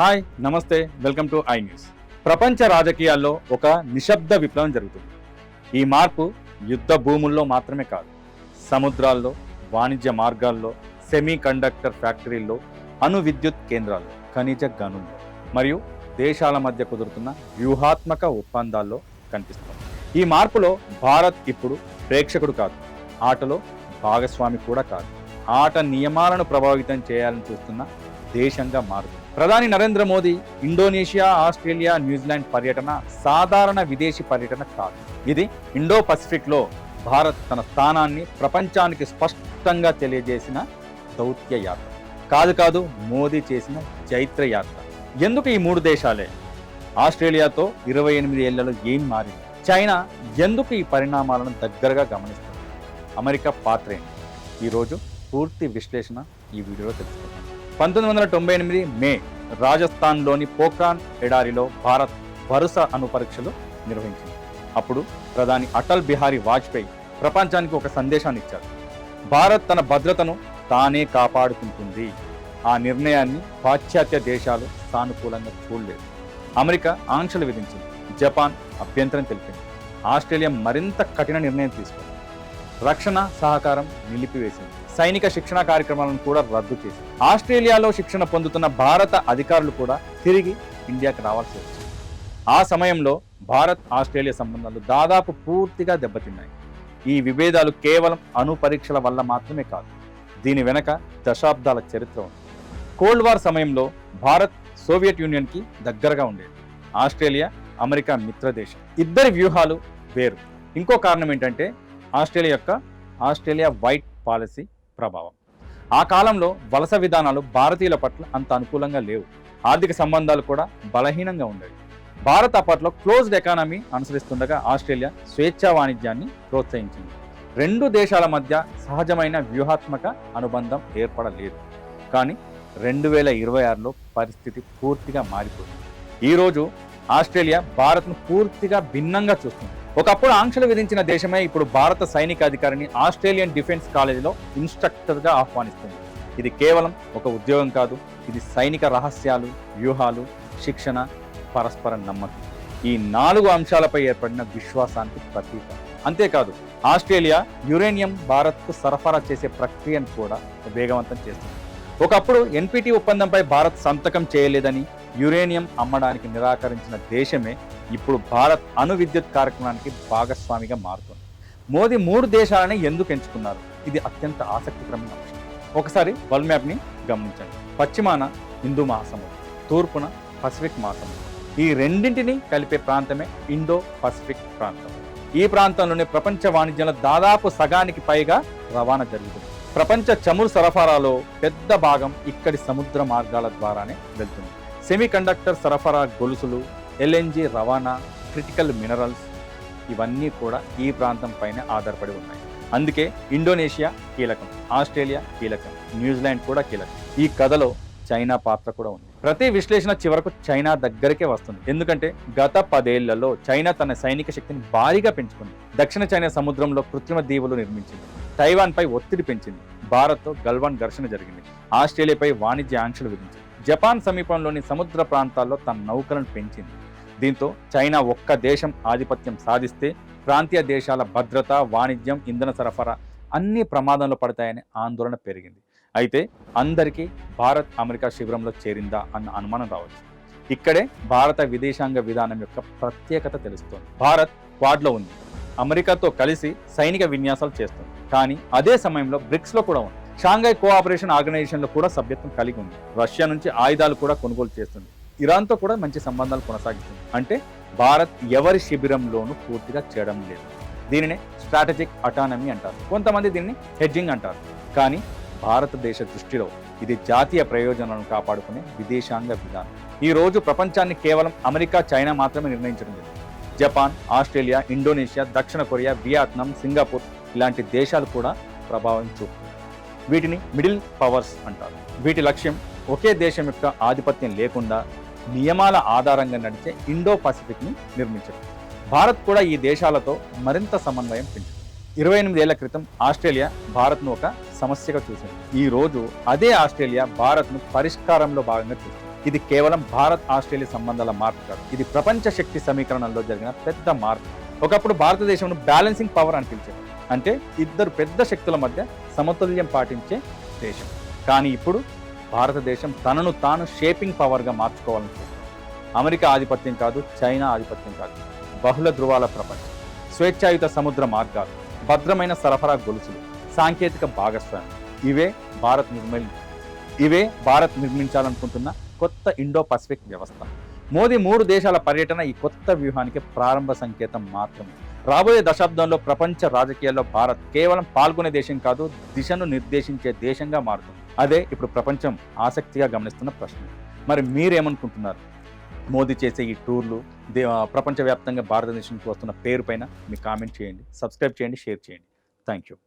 Hi నమస్తే, welcome to I news. ప్రపంచ రాజకీయాల్లో ఒక నిశ్శబ్ద విప్లవం జరుగుతుంది. ఈ మార్పు యుద్ధ భూముల్లో మాత్రమే కాదు, సముద్రాల్లో, వాణిజ్య మార్గాల్లో, సెమీ కండక్టర్ ఫ్యాక్టరీల్లో, అణు విద్యుత్ కేంద్రాల్లో, ఖనిజ గనుల్లో మరియు దేశాల మధ్య కుదురుతున్న వ్యూహాత్మక ఒప్పందాల్లో కనిపిస్తుంది. ఈ మార్పులో భారత్ ఇప్పుడు ప్రేక్షకుడు కాదు, ఆటలో భాగస్వామి కూడా కాదు, ఆట నియమాలను ప్రభావితం చేయాలని చూస్తున్న దేశంగా మారుతుంది. ప్రధాని Narendra Modi Indonesia, Australia, New Zealand పర్యటన సాధారణ విదేశీ పర్యటన కాదు. ఇది ఇండో పసిఫిక్లో భారత్ తన స్థానాన్ని ప్రపంచానికి స్పష్టంగా తెలియజేసిన దౌత్య యాత్ర కాదు, మోదీ చేసిన చైత్ర యాత్ర. ఎందుకు ఈ మూడు దేశాలే? ఆస్ట్రేలియాతో 28 ఏళ్లలో ఏం మారింది? చైనా ఎందుకు ఈ పరిణామాలను దగ్గరగా గమనిస్తుంది? అమెరికా పాత్ర ఏంటి? ఈరోజు పూర్తి విశ్లేషణ ఈ వీడియోలో తెలుసుకుందాం. 1998 మే రాజస్థాన్లోని పోఖ్రాన్ ఎడారిలో భారత్ వరుస అణు పరీక్షలు నిర్వహించింది. అప్పుడు ప్రధాని అటల్ బిహారీ వాజ్పేయి ప్రపంచానికి ఒక సందేశాన్ని ఇచ్చారు. భారత్ తన భద్రతను తానే కాపాడుకుంటుంది. ఆ నిర్ణయాన్ని పాశ్చాత్య దేశాలు సానుకూలంగా చూడలేదు. అమెరికా ఆంక్షలు విధించింది, జపాన్ అభ్యంతరం తెలిపింది, ఆస్ట్రేలియా మరింత కఠిన నిర్ణయం తీసుకుంది. రక్షణ సహకారం నిలిపివేసింది, సైనిక శిక్షణ కార్యక్రమాలను కూడా రద్దు చేసింది. ఆస్ట్రేలియాలో శిక్షణ పొందుతున్న భారత అధికారులు కూడా తిరిగి ఇండియాకి రావాల్సి వచ్చింది. ఆ సమయంలో భారత్ ఆస్ట్రేలియా సంబంధాలు దాదాపు పూర్తిగా దెబ్బతిన్నాయి. ఈ విభేదాలు కేవలం అణు పరీక్షల వల్ల మాత్రమే కాదు, దీని వెనక దశాబ్దాల చరిత్ర ఉంది. కోల్డ్ వార్ సమయంలో భారత్ సోవియట్ యూనియన్కి దగ్గరగా ఉండేది, ఆస్ట్రేలియా అమెరికా మిత్రదేశం. ఇద్దరి వ్యూహాలు వేరు. ఇంకో కారణం ఏంటంటే ఆస్ట్రేలియా వైట్ పాలసీ ప్రభావం. ఆ కాలంలో వలస విధానాలు భారతీయుల పట్ల అంత అనుకూలంగా లేవు, ఆర్థిక సంబంధాలు కూడా బలహీనంగా ఉండేవి. భారత్ అప్పట్లో క్లోజ్డ్ ఎకానమీ అనుసరిస్తుండగా ఆస్ట్రేలియా స్వేచ్ఛా వాణిజ్యాన్ని ప్రోత్సహించింది. రెండు దేశాల మధ్య సహజమైన వ్యూహాత్మక అనుబంధం ఏర్పడలేదు. కానీ 2026లో పరిస్థితి పూర్తిగా మారిపోయింది. ఈరోజు ఆస్ట్రేలియా భారత్ను పూర్తిగా భిన్నంగా చూస్తుంది. ఒకప్పుడు ఆంక్షలు విధించిన దేశమే ఇప్పుడు భారత సైనిక అధికారిని ఆస్ట్రేలియన్ డిఫెన్స్ కాలేజీలో ఇన్స్ట్రక్టర్గా ఆహ్వానిస్తుంది. ఇది కేవలం ఒక ఉద్యోగం కాదు, ఇది సైనిక రహస్యాలు, వ్యూహాలు, శిక్షణ, పరస్పర నమ్మకం, ఈ 4 అంశాలపై ఏర్పడిన విశ్వాసానికి ప్రతీక. అంతేకాదు, ఆస్ట్రేలియా యురేనియం భారత్కు సరఫరా చేసే ప్రక్రియను కూడా వేగవంతం చేస్తుంది. ఒకప్పుడు ఎన్పిటి ఒప్పందంపై భారత్ సంతకం చేయలేదని యురేనియం అమ్మడానికి నిరాకరించిన దేశమే ఇప్పుడు భారత్ అణు విద్యుత్ కార్యక్రమానికి భాగస్వామిగా మారుతుంది. మోదీ 3 దేశాలని ఎందుకు ఎంచుకున్నారు? ఇది అత్యంత ఆసక్తికరమైన అంశం. ఒకసారి వరల్డ్ మ్యాప్ని గమనించండి. పశ్చిమాన హిందూ మహాసముద్రం, తూర్పున పసిఫిక్ మహాసముద్రం. ఈ రెండింటిని కలిపే ప్రాంతమే ఇండో పసిఫిక్ ప్రాంతం. ఈ ప్రాంతంలోనే ప్రపంచ వాణిజ్యంలో దాదాపు సగానికి పైగా రవాణా జరుగుతుంది. ప్రపంచ చమురు సరఫరాలో పెద్ద భాగం ఇక్కడి సముద్ర మార్గాల ద్వారానే వెళ్తుంది. సెమీ కండక్టర్ సరఫరా గొలుసులు, ఎల్ఎన్జి రవాణా, క్రిటికల్ మినరల్స్ ఇవన్నీ కూడా ఈ ప్రాంతం పైన ఆధారపడి ఉన్నాయి. అందుకే ఇండోనేషియా కీలకం, ఆస్ట్రేలియా కీలకం, న్యూజిలాండ్ కూడా కీలకం. ఈ కథలో చైనా పాత్ర కూడా ఉంది. ప్రతి విశ్లేషణ చివరకు చైనా దగ్గరికే వస్తుంది. ఎందుకంటే గత 10 ఏళ్లలో చైనా తన సైనిక శక్తిని భారీగా పెంచుకుంది. దక్షిణ చైనా సముద్రంలో కృత్రిమ దీవులు నిర్మించింది, తైవాన్ పై ఒత్తిడి పెంచింది, భారత్తో గల్వాన్ ఘర్షణ జరిగింది, ఆస్ట్రేలియాపై వాణిజ్య ఆంక్షలు విధించింది, జపాన్ సమీపంలోని సముద్ర ప్రాంతాల్లో తన నౌకలను పెంచింది. దీంతో చైనా ఒక్క దేశం ఆధిపత్యం సాధిస్తే ప్రాంతీయ దేశాల భద్రత, వాణిజ్యం, ఇంధన సరఫరా అన్ని ప్రమాదంలో పడతాయనే ఆందోళన పెరిగింది. అయితే అందరికీ భారత్ అమెరికా శిబిరంలో చేరిందా అన్న అనుమానం రావచ్చు. ఇక్కడే భారత విదేశాంగ విధానం యొక్క ప్రత్యేకత తెలుస్తోంది. భారత్ క్వాడ్లో ఉంది, అమెరికాతో కలిసి సైనిక విన్యాసాలు చేస్తుంది. కానీ అదే సమయంలో బ్రిక్స్లో కూడా ఉంది, షాంఘై కోఆపరేషన్ ఆర్గనైజేషన్లో కూడా సభ్యత్వం కలిగి ఉంది, రష్యా నుంచి ఆయుధాలు కూడా కొనుగోలు చేస్తుంది, ఇరాన్తో కూడా మంచి సంబంధాలు కొనసాగిస్తుంది. అంటే భారత్ ఎవరి శిబిరంలోనూ పూర్తిగా చేయడం లేదు. దీనినే స్ట్రాటజిక్ అటానమీ అంటారు, కొంతమంది దీన్ని హెడ్జింగ్ అంటారు. కానీ భారతదేశ దృష్టిలో ఇది జాతీయ ప్రయోజనాలను కాపాడుకునే విదేశాంగ విధానం. ఈ రోజు ప్రపంచాన్ని కేవలం అమెరికా, చైనా మాత్రమే నిర్ణయించడం లేదు. జపాన్, ఆస్ట్రేలియా, ఇండోనేషియా, దక్షిణ కొరియా, వియత్నాం, సింగపూర్ ఇలాంటి దేశాలు కూడా ప్రభావం చూపుతాయి. వీటిని మిడిల్ పవర్స్ అంటారు. వీటి లక్ష్యం ఒకే దేశం యొక్క ఆధిపత్యం లేకుండా నియమాల ఆధారంగా నడిచే ఇండో పసిఫిక్ని నిర్మించడం. భారత్ కూడా ఈ దేశాలతో మరింత సమన్వయం పెంచుతుంది. 28 ఏళ్ల క్రితం ఆస్ట్రేలియా భారత్ను ఒక సమస్యగా చూసింది. ఈ రోజు అదే ఆస్ట్రేలియా భారత్ను పరిష్కారంలో భాగంగా చూస్తుంది. ఇది కేవలం భారత్ ఆస్ట్రేలియా సంబంధాల మార్పు కాదు, ఇది ప్రపంచ శక్తి సమీకరణంలో జరిగిన పెద్ద మార్పు. ఒకప్పుడు భారతదేశంను బ్యాలెన్సింగ్ పవర్ అని పిలిచేది, అంటే ఇద్దరు పెద్ద శక్తుల మధ్య సమతుల్యం పాటించే దేశం. కానీ ఇప్పుడు భారతదేశం తనను తాను షేపింగ్ పవర్గా మార్చుకోవాలని చూస్తుంది. అమెరికా ఆధిపత్యం కాదు, చైనా ఆధిపత్యం కాదు, బహుళ ధృవాల ప్రపంచం, స్వేచ్ఛాయుత సముద్ర మార్గాలు, భద్రమైన సరఫరా గొలుసులు, సాంకేతిక భాగస్వామ్యం, ఇవే భారత్ నిర్మించాలనుకుంటున్న కొత్త ఇండో పసిఫిక్ వ్యవస్థ. మోదీ 3 దేశాల పర్యటన ఈ కొత్త వ్యూహానికి ప్రారంభ సంకేతం మాత్రమే. రాబోయే దశాబ్దంలో ప్రపంచ రాజకీయాల్లో భారత్ కేవలం పాల్గొనే దేశం కాదు, దిశను నిర్దేశించే దేశంగా మారుతుంది. అదే ఇప్పుడు ప్రపంచం ఆసక్తిగా గమనిస్తున్న ప్రశ్న. మరి మీరేమనుకుంటున్నారు? మోదీ చేసే ఈ టూర్లు, ప్రపంచవ్యాప్తంగా భారతదేశానికి వస్తున్న పేరు పైన మీ కామెంట్ చేయండి, సబ్స్క్రైబ్ చేయండి, షేర్ చేయండి. Thank you.